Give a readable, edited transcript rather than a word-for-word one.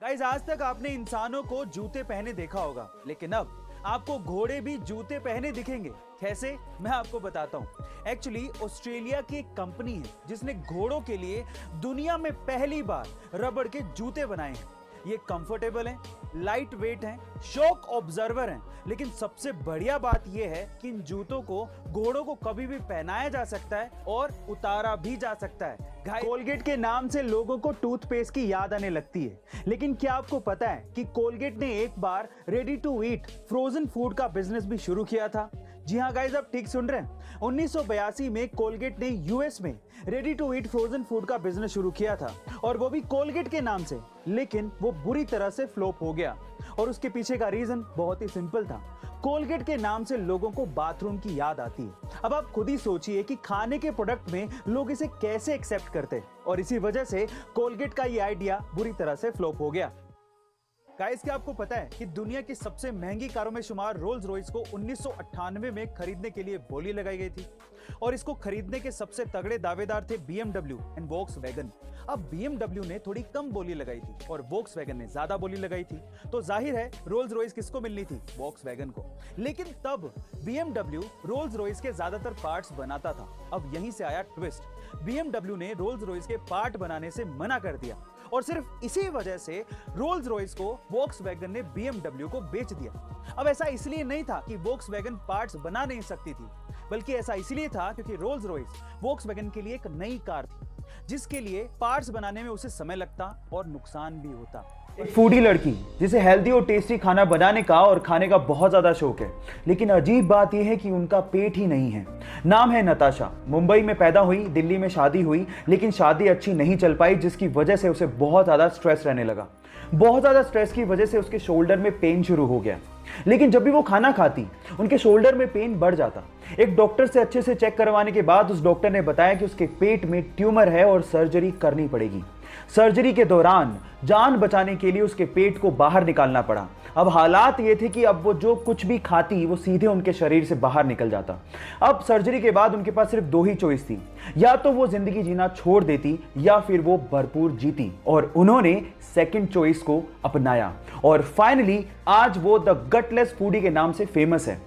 Guys, आज तक आपने इंसानों को जूते पहने देखा होगा, लेकिन अब आपको घोड़े भी जूते पहने दिखेंगे। कैसे, मैं आपको बताता हूँ। एक्चुअली ऑस्ट्रेलिया की एक कंपनी है जिसने घोड़ों के लिए दुनिया में पहली बार रबड़ के जूते बनाए हैं। ये कंफर्टेबल हैं, लाइट वेट हैं, शॉक ऑब्जर्वर हैं, लेकिन सबसे बढ़िया बात यह है कि इन जूतों को घोड़ों को कभी भी पहनाया जा सकता है और उतारा भी जा सकता है। कोलगेट के नाम से लोगों को टूथपेस्ट की याद आने लगती है, लेकिन क्या आपको पता है कि कोलगेट ने एक बार ready to eat frozen food का बिजनेस भी शुरू किया था। जी हाँ गाइस, आप ठीक सुन रहे हैं। 1982 में कोलगेट ने यूएस में ready to eat frozen food का बिजनेस शुरू किया था, और वो भी कोलगेट के नाम से, लेकिन वो बुरी तरह से फ्लॉप हो गया। और उसके पीछे का रीजन बहुत ही सिंपल था। कोलगेट के नाम से लोगों को बाथरूम की याद आती है। अब आप खुद ही सोचिए कि खाने के प्रोडक्ट में लोग इसे कैसे एक्सेप्ट करते हैं, और इसी वजह से कोलगेट का ये आइडिया बुरी तरह से फ्लॉप हो गया। गाइस, क्या आपको पता है कि दुनिया की सबसे महंगी कारों में शुमार रोल्स रॉयस को 1998 में खरीदने के लिए बोली लगाई गई थी, और इसको खरीदने के सबसे तगड़े दावेदार थे BMW एंड वोक्सवैगन। अब BMW ने थोड़ी कम बोली लगाई थी और वोक्सवैगन ने ज्यादा बोली लगाई थी, तो जाहिर है रोल्स रॉयस किसको मिलनी थी? वोक्सवैगन को। लेकिन तब BMW रोल्स रॉयस के ज्यादातर पार्ट्स बनाता था। अब यहीं से आया ट्विस्ट। BMW ने रोल्स रॉयस के पार्ट बनाने से मना कर दिया, और सिर्फ इसी वजह से रोल्स रॉयस को वोक्सवैगन ने BMW को बेच दिया। अब ऐसा इसलिए नहीं था कि वोक्सवैगन पार्ट्स बना नहीं सकती थी, बल्कि ऐसा इसलिए था क्योंकि रोल्स रॉयस वोक्सवैगन के लिए एक नई कार थी, जिसके लिए पार्ट्स बनाने में उसे समय लगता और नुकसान भी होता। एक फूडी लड़की जिसे हेल्दी और टेस्टी खाना बनाने का और खाने का बहुत ज़्यादा शौक है, लेकिन अजीब बात यह है कि उनका पेट ही नहीं है। नाम है नताशा। मुंबई में पैदा हुई, दिल्ली में शादी हुई, लेकिन शादी अच्छी नहीं चल पाई, जिसकी वजह से उसे बहुत ज़्यादा स्ट्रेस रहने लगा। बहुत ज़्यादा स्ट्रेस की वजह से उसके शोल्डर में पेन शुरू हो गया, लेकिन जब भी वो खाना खाती उनके शोल्डर में पेन बढ़ जाता। एक डॉक्टर से अच्छे से चेक करवाने के बाद उस डॉक्टर ने बताया कि उसके पेट में ट्यूमर है और सर्जरी करनी पड़ेगी। सर्जरी के दौरान जान बचाने के लिए उसके पेट को बाहर निकालना पड़ा। अब हालात ये थे कि अब वो जो कुछ भी खाती वो सीधे उनके शरीर से बाहर निकल जाता। अब सर्जरी के बाद उनके पास सिर्फ दो ही चॉइस थी, या तो वो जिंदगी जीना छोड़ देती या फिर वो भरपूर जीती, और उन्होंने सेकंड चॉइस को अपनाया, और फाइनली आज वो द गटलेस फूडी के नाम से फेमस है।